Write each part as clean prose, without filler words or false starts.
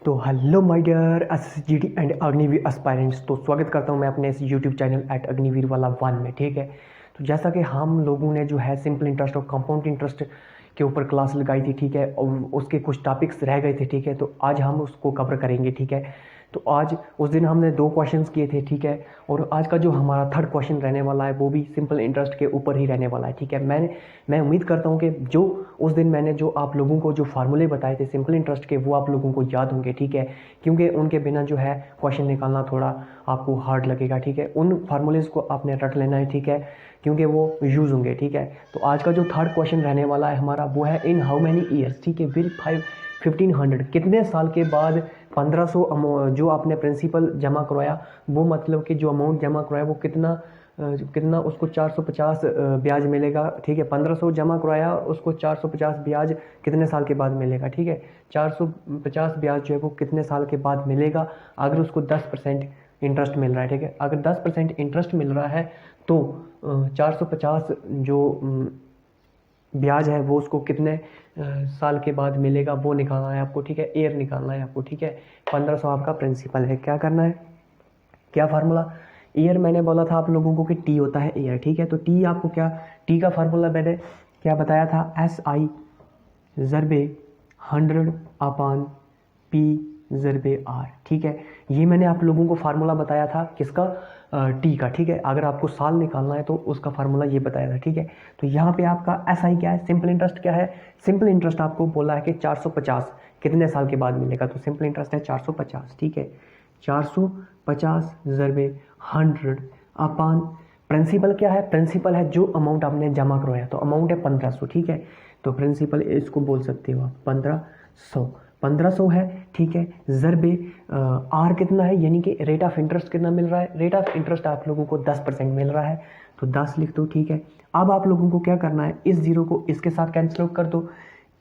तो hello my dear SSGD and Agniveer aspirants. तो स्वागत करता हूं मैं अपने इस यूट्यूब चैनल एट अग्निवीर वाला वन में। ठीक है, तो जैसा कि हम लोगों ने जो है सिंपल इंटरेस्ट और कंपाउंड इंटरेस्ट के ऊपर क्लास लगाई थी, ठीक है, और उसके कुछ टॉपिक्स रह गए थे, ठीक है, तो आज हम उसको कवर करेंगे। ठीक है, तो आज उस दिन हमने 2 क्वेश्चंस किए थे, ठीक है, और आज का जो हमारा थर्ड क्वेश्चन रहने वाला है वो भी सिंपल इंटरेस्ट के ऊपर ही रहने वाला है। ठीक है, मैं उम्मीद करता हूँ कि जो उस दिन मैंने जो आप लोगों को जो फार्मूले बताए थे सिंपल इंटरेस्ट के वो आप लोगों को याद होंगे। ठीक है, क्योंकि उनके बिना जो है क्वेश्चन निकालना थोड़ा आपको हार्ड लगेगा। ठीक है, उन फार्मूलेज को आपने रट लेना है, ठीक है, क्योंकि वो यूज़ होंगे। ठीक है, तो आज का जो थर्ड क्वेश्चन रहने वाला है हमारा वो है इन हाउ मैनी ईयर्स। ठीक है, विल 1500 कितने साल के बाद 1500 जो आपने प्रिंसिपल जमा करवाया, वो मतलब कि जो अमाउंट जमा करवाया वो कितना उसको 450 ब्याज मिलेगा। ठीक है, 1500 जमा करवाया, उसको 450 ब्याज कितने साल के बाद मिलेगा। ठीक है, 450 ब्याज जो है वो कितने साल के बाद मिलेगा अगर उसको 10% इंटरेस्ट मिल रहा है। ठीक है, अगर 10% इंटरेस्ट मिल रहा है तो 450 जो ब्याज है वो उसको कितने साल के बाद मिलेगा वो निकालना है आपको। ठीक है, ईयर निकालना है आपको। ठीक है, 1500 आपका प्रिंसिपल है। क्या करना है, क्या फार्मूला, ईयर मैंने बोला था आप लोगों को कि टी होता है ईयर। ठीक है, तो टी आपको क्या, टी का फार्मूला मैंने क्या बताया था, SI ज़रबे 100 अपान P ज़रबे R। ठीक है, ये मैंने आप लोगों को फार्मूला बताया था किसका, टी का। ठीक है, अगर आपको साल निकालना है तो उसका फार्मूला ये बताया था। ठीक है, तो यहाँ पे आपका SI क्या है, सिंपल इंटरेस्ट क्या है, सिंपल इंटरेस्ट आपको बोला है कि 450 कितने साल के बाद मिलेगा, तो सिंपल इंटरेस्ट है 450। ठीक है, 450 ज़रबे 100 अपान प्रिंसिपल क्या है, प्रिंसिपल है जो अमाउंट आपने जमा करवाया, तो अमाउंट है 1500। ठीक है, तो प्रिंसिपल इसको बोल सकते हो आप 1500 है। ठीक है, ज़रबे आर कितना है, यानी कि रेट ऑफ इंटरेस्ट कितना मिल रहा है, रेट ऑफ इंटरेस्ट आप लोगों को 10% मिल रहा है, तो 10 लिख दो। ठीक है, अब आप लोगों को क्या करना है, इस जीरो को इसके साथ कैंसिल आउट कर दो,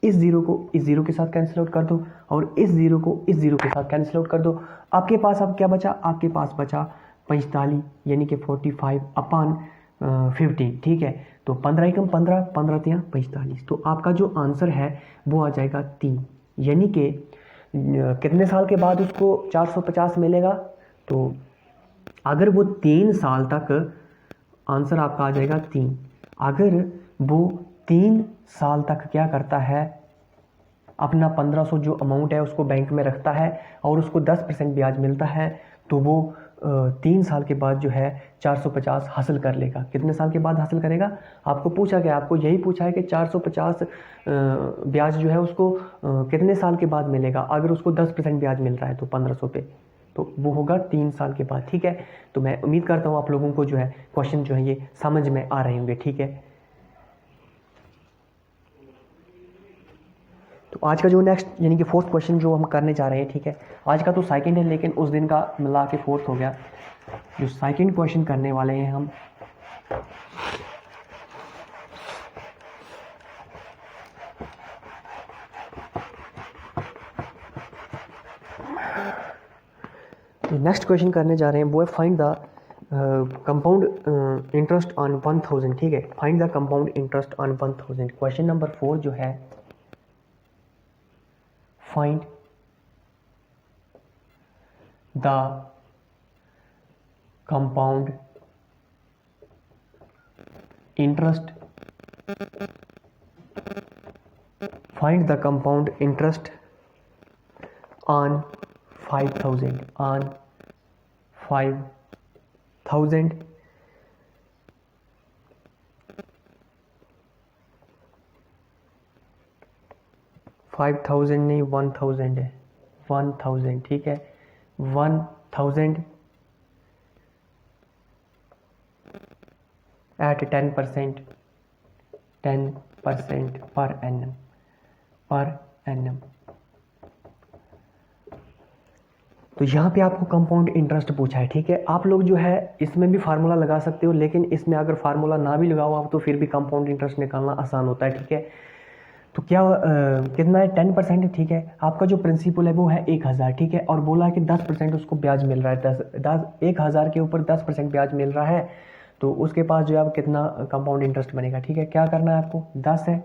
इस जीरो को इस जीरो के साथ कैंसिल आउट कर दो, और इस जीरो को इस जीरो के साथ कैंसिल आउट कर दो। आपके पास अब क्या बचा, आपके पास बचा 45, यानी कि 45 अपान 15। ठीक है, तो 15 एकम 15, 15 तिया 45, तो आपका जो आंसर है वो आ जाएगा 3, यानी कि कितने साल के बाद उसको 450 मिलेगा, तो अगर वो 3 साल तक, आंसर आपका आ जाएगा 3, अगर वो 3 साल तक क्या करता है, अपना 1500 जो अमाउंट है उसको बैंक में रखता है और उसको 10% ब्याज मिलता है, तो वो 3 साल के बाद जो है 450 हासिल कर लेगा। कितने साल के बाद हासिल करेगा, आपको पूछा गया, आपको यही पूछा है कि 450 ब्याज जो है उसको कितने साल के बाद मिलेगा, अगर उसको 10% ब्याज मिल रहा है तो 1500 पे, तो वो होगा 3 साल के बाद। ठीक है, तो मैं उम्मीद करता हूँ आप लोगों को जो है क्वेश्चन जो है ये समझ में आ रहे होंगे। ठीक है, तो आज का जो नेक्स्ट यानी कि फोर्थ क्वेश्चन जो हम करने जा रहे हैं, ठीक है, आज का तो सेकंड है लेकिन उस दिन का मिला के फोर्थ हो गया। जो सेकंड क्वेश्चन करने वाले हैं हम, तो नेक्स्ट क्वेश्चन करने जा रहे हैं वो है find the compound interest on 1000। ठीक है, find the compound interest on 1000। Question number 4 जो है, find the compound interest, find the compound interest on 5000, on 5000 5000 नहीं 1000 है, 1000। ठीक है, 1000 एट 10% पर एनम। तो यहाँ पे आपको कंपाउंड इंटरेस्ट पूछा है। ठीक है, आप लोग जो है इसमें भी फार्मूला लगा सकते हो, लेकिन इसमें अगर फार्मूला ना भी लगाओ आप तो फिर भी कंपाउंड इंटरेस्ट निकालना आसान होता है। ठीक है, तो क्या कितना है, 10%। ठीक है, आपका जो प्रिंसिपल है वो है 1000। ठीक है, और बोला है कि 10% उसको ब्याज मिल रहा है, 1000 के ऊपर 10% ब्याज मिल रहा है, तो उसके पास जो है अब कितना कंपाउंड इंटरेस्ट बनेगा। ठीक है, क्या करना है आपको, 10 है।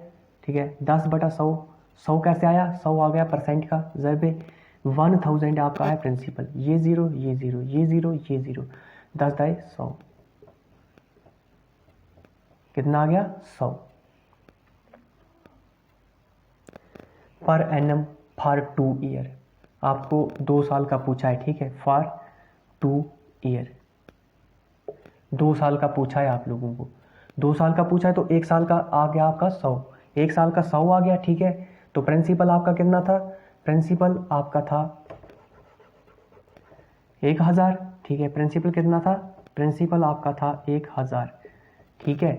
ठीक है, 10 बटा 100, 100 कैसे आया, 100 आ गया परसेंट का, ज़रबे 1000 आपका है प्रिंसिपल, ये 0 ये 0 ये 0 ये 0, 10 दाई 100, कितना आ गया 100 पर एनम फॉर 2 ईयर। आपको 2 साल का पूछा है, ठीक है, फॉर 2 ईयर, 2 साल का पूछा है आप लोगों को, 2 साल का पूछा है तो 1 साल का आ गया आपका 100, 1 साल का 100 आ गया, ठीक है। तो प्रिंसिपल आपका कितना था, प्रिंसिपल आपका था 1000, ठीक है। प्रिंसिपल कितना था, प्रिंसिपल आपका था 1000, ठीक है।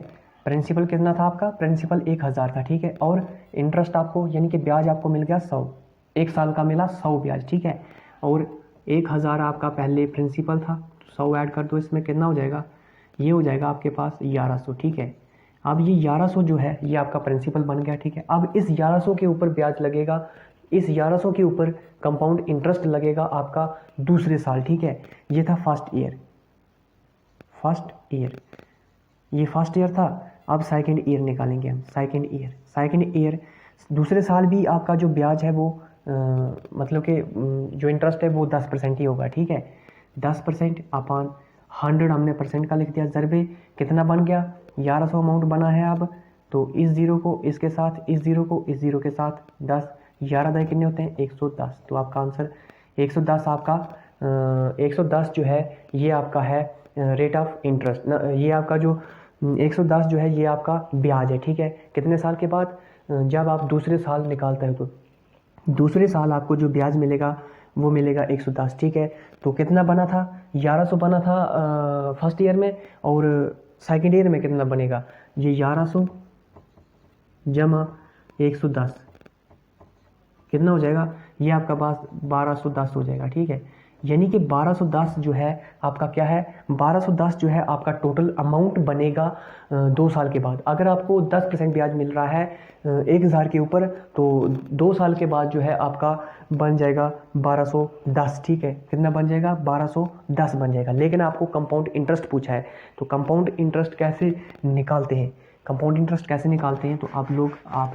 प्रिंसिपल कितना था आपका, प्रिंसिपल 1000 था, ठीक है। और इंटरेस्ट आपको यानी कि ब्याज आपको मिल गया 100, 1 साल का मिला 100 ब्याज, ठीक है। और 1000 आपका पहले प्रिंसिपल था, 100 ऐड कर दो इसमें, कितना हो जाएगा, ये हो जाएगा आपके पास 1100, ठीक है। अब ये 1100 जो है ये आपका प्रिंसिपल बन गया, ठीक है। अब इस 1100 के ऊपर ब्याज लगेगा, इस 1100 के ऊपर कंपाउंड इंटरेस्ट लगेगा आपका दूसरे साल, ठीक है। ये था फर्स्ट ईयर, फर्स्ट ईयर, ये फर्स्ट ईयर था। अब सेकंड ईयर निकालेंगे हम, सेकंड ईयर, सेकंड ईयर दूसरे साल भी आपका जो ब्याज है वो मतलब कि जो इंटरेस्ट है वो 10% ही होगा, ठीक है। 10% अपॉन 100 हमने परसेंट का लिख दिया, ज़रबे कितना बन गया 1100 अमाउंट बना है। अब तो इस ज़ीरो को इसके साथ, इस ज़ीरो को इस ज़ीरो के साथ 10, 11 दाई कितने होते हैं 110, तो आपका आंसर 110 आपका 110 जो है ये आपका है रेट ऑफ इंटरेस्ट, ये आपका जो 110 जो है ये आपका ब्याज है, ठीक है। कितने साल के बाद, जब आप दूसरे साल निकालते हो तो दूसरे साल आपको जो ब्याज मिलेगा वो मिलेगा 110, ठीक है। तो कितना बना था 1100 बना था फर्स्ट ईयर में, और सेकंड ईयर में कितना बनेगा, ये 1100 जमा 110 कितना हो जाएगा, ये आपका पास 1210 हो जाएगा, ठीक है। यानी कि 1210 जो है आपका क्या है, 1210 जो है आपका टोटल अमाउंट बनेगा 2 साल के बाद। अगर आपको 10% ब्याज मिल रहा है 1000 के ऊपर, तो 2 साल के बाद जो है आपका बन जाएगा 1210, ठीक है। कितना बन जाएगा 1210 बन जाएगा। लेकिन आपको कंपाउंड इंटरेस्ट पूछा है, तो कंपाउंड इंटरेस्ट कैसे निकालते हैं, कंपाउंड इंटरेस्ट कैसे निकालते हैं, तो आप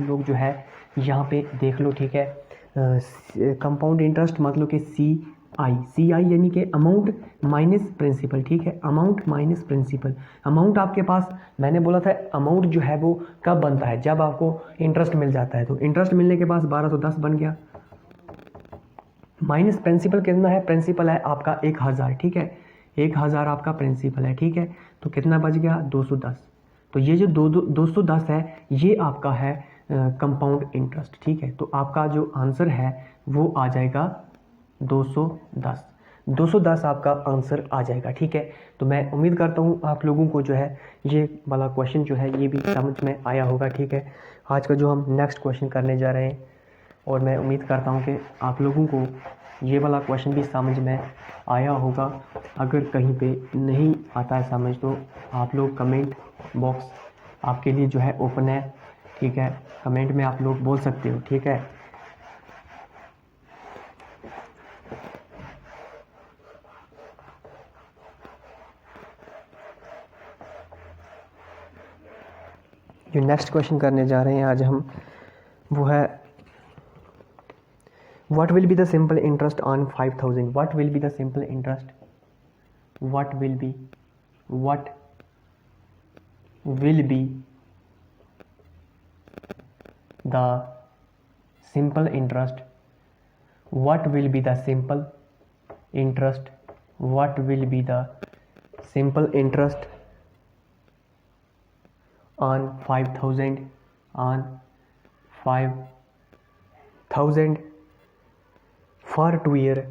लोग जो है यहाँ पे देख लो, ठीक है। कंपाउंड इंटरेस्ट मतलब कि सी आई यानी कि अमाउंट माइनस प्रिंसिपल, ठीक है। अमाउंट माइनस प्रिंसिपल, अमाउंट आपके पास मैंने बोला था अमाउंट जो है वो कब बनता है, जब आपको इंटरेस्ट मिल जाता है। तो इंटरेस्ट मिलने के बाद 1210 बन गया, माइनस प्रिंसिपल कितना है, प्रिंसिपल है आपका 1000, ठीक है। 1000 आपका प्रिंसिपल है, ठीक है। तो कितना बच गया 210, तो ये जो 210 है ये आपका है कंपाउंड इंटरेस्ट, ठीक है। तो आपका जो आंसर है वो आ जाएगा 210, 210 आपका आंसर आ जाएगा, ठीक है। तो मैं उम्मीद करता हूँ आप लोगों को जो है ये वाला क्वेश्चन जो है ये भी समझ में आया होगा, ठीक है। आज का जो हम नेक्स्ट क्वेश्चन करने जा रहे हैं, और मैं उम्मीद करता हूँ कि आप लोगों को ये वाला क्वेश्चन भी समझ में आया होगा। अगर कहीं पे नहीं आता है समझ तो आप लोग कमेंट बॉक्स आपके लिए जो है ओपन है, ठीक है। कमेंट में आप लोग बोल सकते हो, ठीक है। जो नेक्स्ट क्वेश्चन करने जा रहे हैं आज हम वो है what will be the simple interest on 5000, what will be the simple interest, what will be the simple interest, what will be the simple interest, what will be the simple interest on 5000 for 2 year,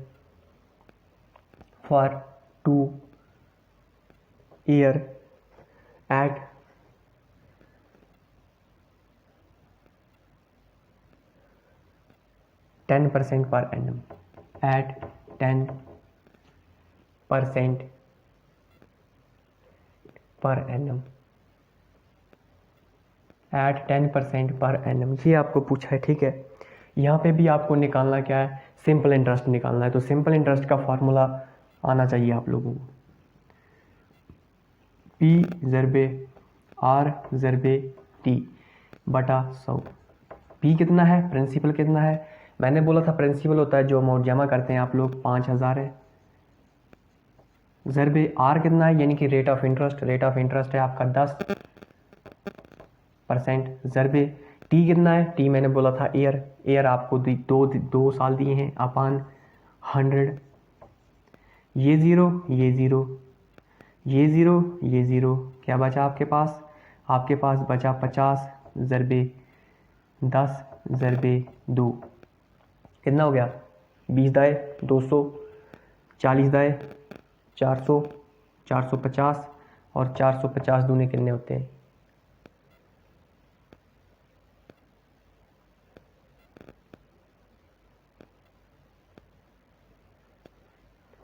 for 2 year at 10% per annum, at 10% per annum, at 10% पर annum, ये आपको पूछा है, ठीक है। यहाँ पे भी आपको निकालना क्या है, सिंपल इंटरेस्ट निकालना है। तो सिंपल इंटरेस्ट का फार्मूला आना चाहिए आप लोगों को, P ज़रबे R ज़रबे T बटा 100। P कितना है, प्रिंसिपल कितना है, मैंने बोला था प्रिंसिपल होता है जो अमाउंट जमा करते हैं आप लोग, 5,000 है। ज़रबे आर कितना है, यानी कि rate of interest, rate of interest है आपका 10%। ज़रबे टी कितना है, टी मैंने बोला था ईयर, ईयर आपको दो साल दिए हैं, अपान 100। ये ज़ीरो, ये ज़ीरो, ये ज़ीरो, ये ज़ीरो, क्या बचा आपके पास? आपके पास बचा 50 ज़रबे 10 ज़रबे 2, कितना हो गया? 20 दाए 200, 40 दाए 400, 450 और 450 दूने कितने होते हैं?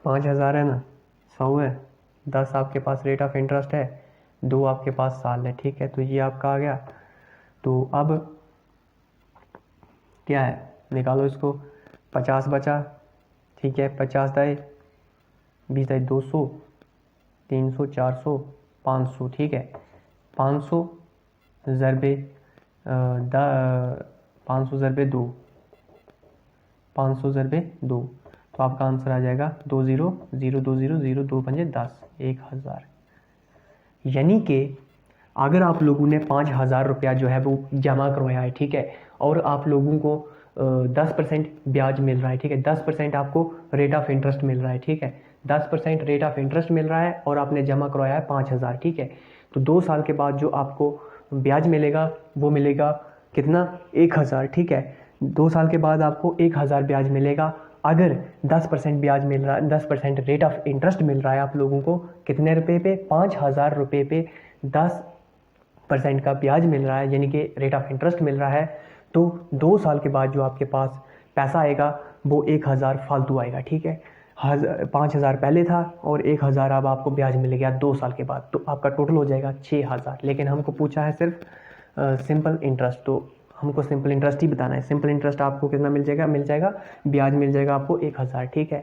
5,000 है ना, 100 है, 10 आपके पास रेट ऑफ इंटरेस्ट है, 2 आपके पास साल है, ठीक है। तो ये आपका आ गया। तो अब क्या है, निकालो इसको। 50 बचा, ठीक है, 50 दाए 20 दाए 200, 300, 400, 500, ठीक है। 500 ज़रबे 500 ज़रबे 2, 500 ज़रबे 2, तो आपका आंसर आ जाएगा 20,020,0 10,000। यानी कि अगर आप लोगों ने 5,000 रुपया जो है वो जमा करवाया है, ठीक है, और आप लोगों को 10% ब्याज मिल रहा है, ठीक है, 10% आपको रेट ऑफ इंटरेस्ट मिल रहा है, ठीक है, 10% रेट ऑफ इंटरेस्ट मिल रहा है और आपने जमा करवाया है 5,000, ठीक है। तो 2 साल के बाद जो आपको ब्याज मिलेगा वो मिलेगा कितना? 1,000, ठीक है। 2 साल के बाद आपको 1,000 ब्याज मिलेगा। अगर 10% ब्याज मिल रहा है, 10% रेट ऑफ इंटरेस्ट मिल रहा है आप लोगों को कितने रुपए पे? 5,000 रुपये पे 10% का ब्याज मिल रहा है, यानी कि रेट ऑफ इंटरेस्ट मिल रहा है। तो 2 साल के बाद जो आपके पास पैसा आएगा वो 1,000 फालतू आएगा, ठीक है। 5,000 पहले था और 1,000 अब आपको ब्याज मिल गया 2 साल के बाद, तो आपका टोटल हो जाएगा 6,000। लेकिन हमको पूछा है सिर्फ सिंपल इंटरेस्ट, तो हमको सिंपल इंटरेस्ट ही बताना है। सिंपल इंटरेस्ट आपको कितना मिल जाएगा ब्याज मिल जाएगा आपको 1,000, ठीक है।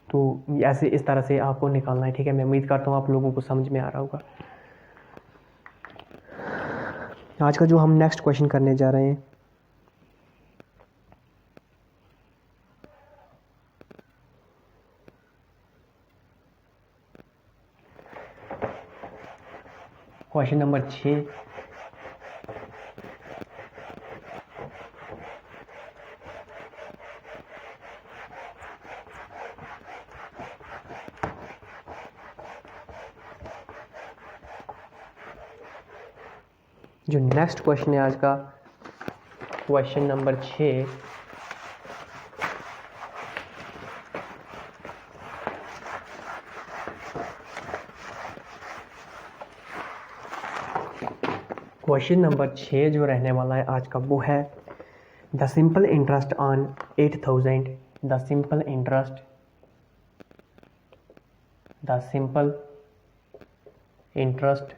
तो ऐसे इस तरह से आपको निकालना है, ठीक है। मैं उम्मीद करता हूँ आप लोगों को समझ में आ रहा होगा। आज का जो हम नेक्स्ट क्वेश्चन करने जा रहे हैं, क्वेश्चन नंबर 6। जो नेक्स्ट क्वेश्चन है आज का, क्वेश्चन नंबर 6, क्वेश्चन नंबर 6 जो रहने वाला है आज का वो है the simple interest on 8,000, the simple interest, the simple interest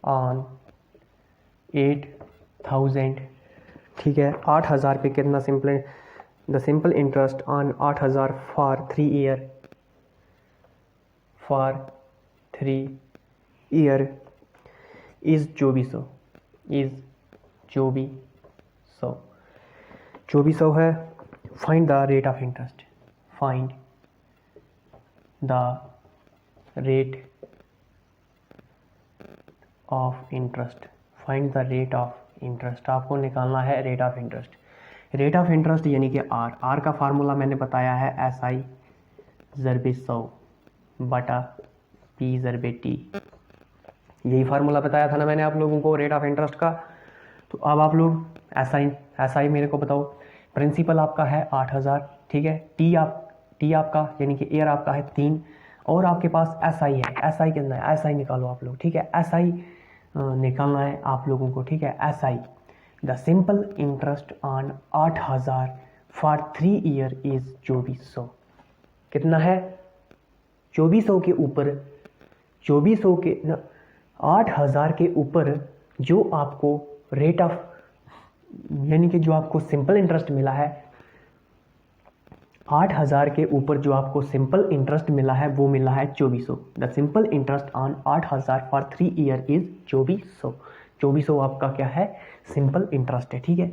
on 8,000, ठीक है। 8,000 पे कितना simple, the simple interest on 8,000 for 3 year, for 3 year is 2400, is 2400, 2400 है। Find the rate of interest, find the rate of interest, find the rate of interest, आपको निकालना है rate of interest. Rate of interest यानी कि are का formula मैंने बताया है SI ज़रबे 100 बटा P ज़रबे T, यही फार्मूला बताया था ना मैंने आप लोगों को रेट ऑफ इंटरेस्ट का। तो अब आप लोग SI मेरे को बताओ। प्रिंसिपल आपका है 8,000, ठीक है। टी आपका यानी कि ईयर आपका है 3 और आपके पास SI है। SI कितना है, SI निकालो आप लोग, ठीक है। SI निकालना है आप लोगों को, ठीक है। SI the simple interest on 8,000 for 3 year is 2400, कितना है? 2400 के ऊपर, 2400 के 8,000 के ऊपर जो आपको रेट ऑफ यानी कि जो आपको सिंपल इंटरेस्ट मिला है, 8,000 के ऊपर जो आपको सिंपल इंटरेस्ट मिला है वो मिला है 2400। The simple interest on 8,000 for 3 year is 2400। 2400 आपका क्या है? सिंपल इंटरेस्ट है, ठीक है।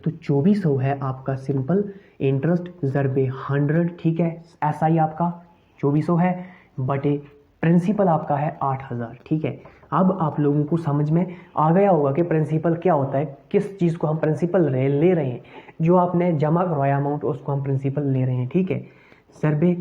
तो 2400 है आपका सिंपल इंटरेस्ट ज़रबे 100, ठीक है। SI आपका 2400 है बटे प्रिंसिपल आपका है 8000, ठीक है। अब आप लोगों को समझ में आ गया होगा कि प्रिंसिपल क्या होता है, किस चीज़ को हम प्रिंसिपल ले रहे हैं। जो आपने जमा करवाया अमाउंट उसको हम प्रिंसिपल ले रहे हैं, ठीक है। ज़रबे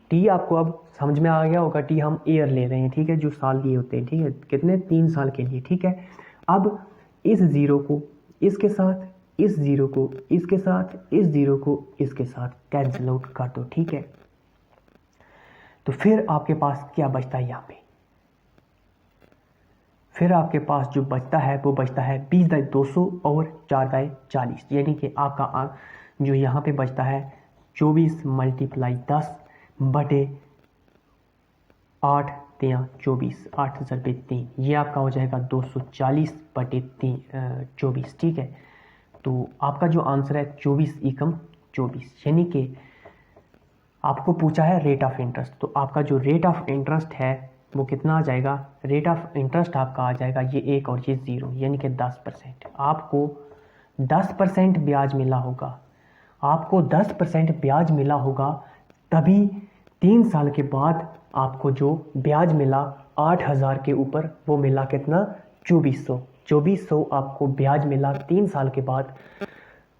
टी आपको अब समझ में आ गया होगा, टी हम ईयर ले रहे हैं, ठीक है, जो साल लिए होते हैं, ठीक है, कितने 3 साल के लिए, ठीक है। अब इस ज़ीरो को इसके साथ, इस ज़ीरो को इसके साथ, इस ज़ीरो को इसके साथ कैंसिल आउट कर दो, ठीक है। तो फिर आपके पास क्या बचता है यहाँ पे, फिर आपके पास जो बचता है वो बचता है 20/200 और 4/40, यानी कि आपका जो यहाँ पे बचता है 24 × 10 बटे 8 3 24, 8 ज़रबे 3, ये आपका हो जाएगा 240 बटे 24, ठीक है। तो आपका जो आंसर है 24 एकम 24, यानी कि आपको पूछा है रेट ऑफ इंटरेस्ट। तो आपका जो रेट ऑफ इंटरेस्ट है वो कितना आ जाएगा, रेट ऑफ इंटरेस्ट आपका आ जाएगा ये 1 और ये 0, यानी कि 10%। आपको 10% ब्याज मिला होगा, आपको 10% ब्याज मिला होगा, तभी 3 साल के बाद आपको जो ब्याज मिला 8000 के ऊपर वो मिला कितना, 2400 आपको ब्याज मिला 3 साल के बाद।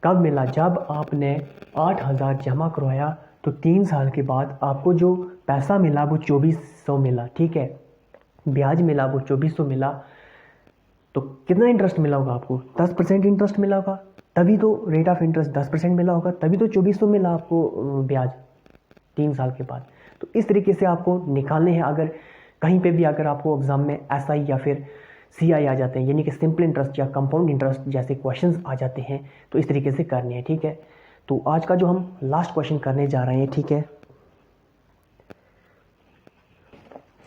कब मिला, जब आपने 8000 जमा करवाया तो 3 साल के बाद आपको जो पैसा मिला वो 2400 मिला, ठीक है, ब्याज मिला वो 2400 मिला। तो कितना इंटरेस्ट मिला होगा आपको, 10% इंटरेस्ट मिला होगा, तभी तो रेट ऑफ इंटरेस्ट 10% मिला होगा, तभी तो 2400 मिला आपको ब्याज 3 साल के बाद। तो इस तरीके से आपको निकालने हैं। अगर कहीं पे भी अगर आपको एग्जाम में SI या फिर CI आ जाते हैं, यानी कि सिंपल इंटरेस्ट या कंपाउंड इंटरेस्ट जैसे क्वेश्चंस आ जाते हैं, तो इस तरीके से करने हैं, ठीक है। तो आज का जो हम लास्ट क्वेश्चन करने जा रहे हैं, ठीक है,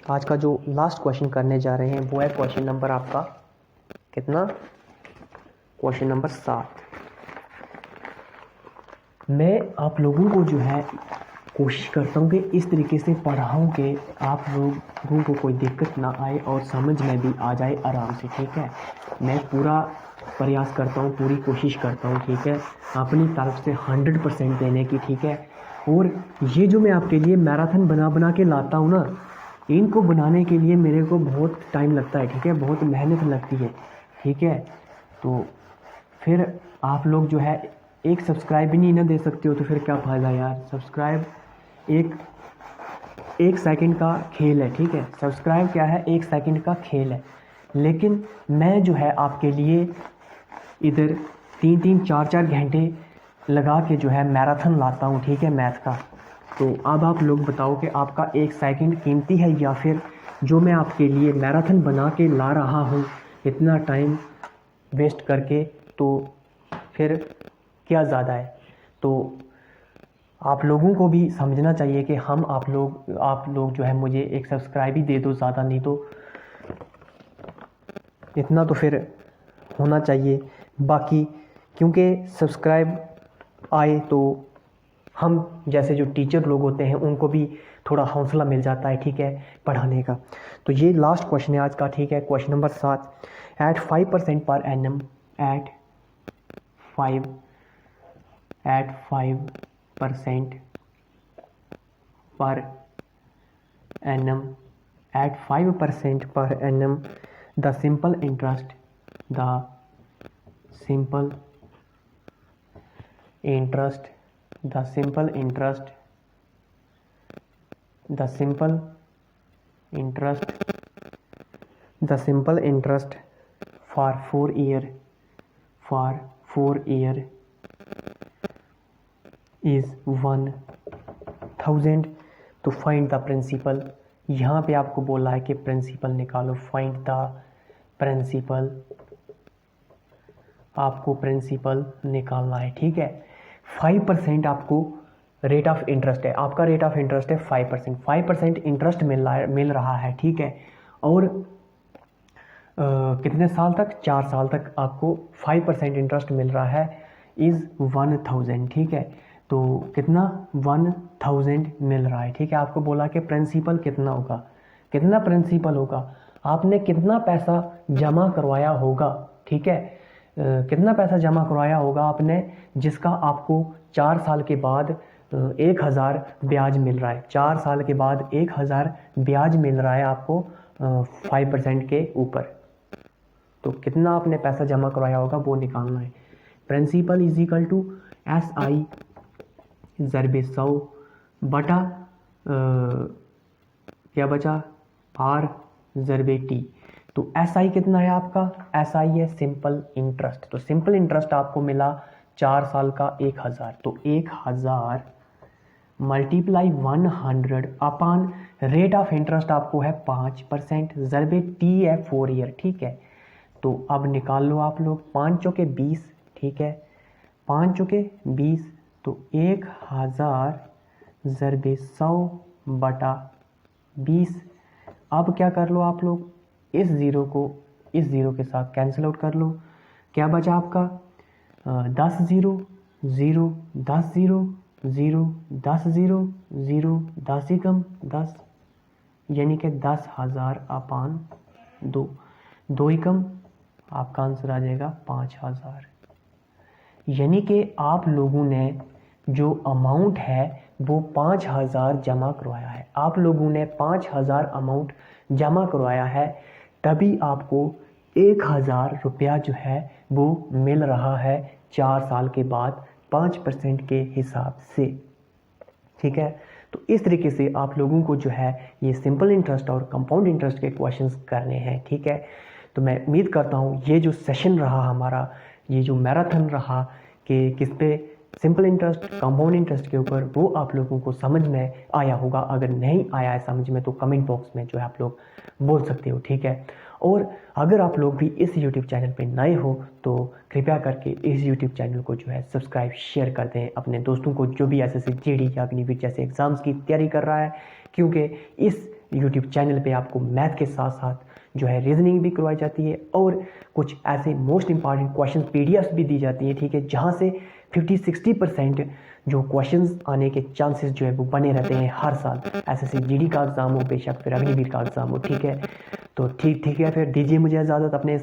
आज का जो लास्ट क्वेश्चन करने जा रहे हैं वो है क्वेश्चन नंबर आपका कितना, क्वेश्चन नंबर 7। मैं आप लोगों को जो है कोशिश करता हूँ कि इस तरीके से पढ़ाऊँ कि आप लोगों को कोई दिक्कत ना आए और समझ में भी आ जाए आराम से, ठीक है। मैं पूरा प्रयास करता हूँ, पूरी कोशिश करता हूँ, ठीक है, अपनी तरफ से 100% देने की, ठीक है। और ये जो मैं आपके लिए मैराथन बना के लाता हूँ ना, इनको बनाने के लिए मेरे को बहुत टाइम लगता है, ठीक है, बहुत मेहनत लगती है, ठीक है। तो फिर आप लोग जो है एक सब्सक्राइब भी नहीं ना दे सकते हो तो फिर क्या फ़ायदा यार। सब्सक्राइब एक सेकंड का खेल है, ठीक है, सब्सक्राइब क्या है, 1 सेकंड का खेल है। लेकिन मैं जो है आपके लिए इधर 3-3 4-4 घंटे लगा के जो है मैराथन लाता हूँ, ठीक है, मैथ का। तो अब आप लोग बताओ कि आपका 1 सेकंड कीमती है या फिर जो मैं आपके लिए मैराथन बना के ला रहा हूँ इतना टाइम वेस्ट करके, तो फिर क्या ज़्यादा है। तो आप लोगों को भी समझना चाहिए कि हम आप लोग जो है मुझे एक सब्सक्राइब ही दे दो, ज़्यादा नहीं तो इतना तो फिर होना चाहिए। बाकी क्योंकि सब्सक्राइब आए तो हम जैसे जो टीचर लोग होते हैं उनको भी थोड़ा हौसला मिल जाता है, ठीक है, पढ़ाने का। तो ये लास्ट क्वेश्चन है आज का, ठीक है, क्वेश्चन नंबर 7। एट 5% पर एनम, एट 5% पर एनम, एट 5% पर annum the simple interest for 4 year is 1000। तो फाइंड द प्रिंसिपल, यहाँ पे आपको बोला है कि प्रिंसिपल निकालो, फाइंड द प्रिंसिपल, आपको प्रिंसिपल निकालना है, ठीक है। 5% आपको रेट ऑफ इंटरेस्ट है, आपका रेट ऑफ इंटरेस्ट है 5% इंटरेस्ट मिल रहा है, ठीक है। और कितने साल तक, 4 साल तक आपको 5% इंटरेस्ट मिल रहा है, इज़ 1000, ठीक है। तो कितना, 1000 मिल रहा है, ठीक है। आपको बोला कि प्रिंसिपल कितना होगा, कितना प्रिंसिपल होगा, आपने कितना पैसा जमा करवाया होगा, ठीक है, कितना पैसा जमा करवाया होगा आपने जिसका आपको 4 साल के बाद 1000 ब्याज मिल रहा है। 4 साल के बाद 1000 ब्याज मिल रहा है आपको 5% के ऊपर। तो कितना आपने पैसा जमा करवाया होगा वो निकालना है। Principal is equal to SI ज़रबे 100 बटा क्या बचा R ज़रबे T। तो SI कितना है आपका? SI है सिंपल इंटरेस्ट। तो सिंपल इंटरेस्ट आपको मिला 4 साल का 1000। तो 1000 multiply 100 upon rate of interest आपको है 5% ज़रबे T है 4 ईयर। ठीक है, तो अब निकाल लो आप लोग। 5 चौके 20। ठीक है, 5 चौके 20। तो 1000 ज़रबे 100 बटा 20। अब क्या कर लो आप लोग, इस ज़ीरो को इस ज़ीरो के साथ कैंसिल आउट कर लो। क्या बचा आपका 10 ज़ीरो 0 10 ज़ीरो 0 10 ज़ीरो 0 10 एकम 10, यानी कि 10,000 अपान 2। 2 एकम आपका आंसर आ जाएगा 5000। यानी कि आप लोगों ने जो अमाउंट है वो 5000 जमा करवाया है। आप लोगों ने 5000 अमाउंट जमा करवाया है, तभी आपको 1000 रुपया जो है वो मिल रहा है 4 साल के बाद 5% के हिसाब से। ठीक है, तो इस तरीके से आप लोगों को जो है ये सिंपल इंटरेस्ट और कंपाउंड इंटरेस्ट के क्वेश्चंस करने हैं। ठीक है, तो मैं उम्मीद करता हूँ ये जो सेशन रहा हमारा, ये जो मैराथन रहा कि किस पे सिंपल इंटरेस्ट कंपाउंड इंटरेस्ट के ऊपर, वो आप लोगों को समझ में आया होगा। अगर नहीं आया है समझ में तो कमेंट बॉक्स में जो है आप लोग बोल सकते हो। ठीक है, और अगर आप लोग भी इस YouTube चैनल पे नए हो तो कृपया करके इस YouTube चैनल को जो है सब्सक्राइब शेयर कर दें अपने दोस्तों को जो भी SSC GD या अग्निवीर जैसे एग्ज़ाम्स की तैयारी कर रहा है, क्योंकि इस YouTube चैनल पे आपको मैथ के साथ साथ जो है रीजनिंग भी करवाई जाती है और कुछ ऐसे मोस्ट इंपॉर्टेंट क्वेश्चन PDFs भी दी जाती है। ठीक है, जहाँ से 50-60% जो क्वेश्चंस आने के चांसेस जो है वो बने रहते हैं हर साल। SSC GD का एग्ज़ाम हो, बेशक फिर अग्निवीर का एग्ज़ाम हो। ठीक है, तो ठीक है, फिर दीजिए मुझे इजाज़त अपने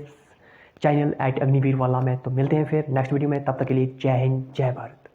चैनल @अग्निवीर वाला में। तो मिलते हैं फिर नेक्स्ट वीडियो में, तब तक के लिए जय हिंद जय भारत।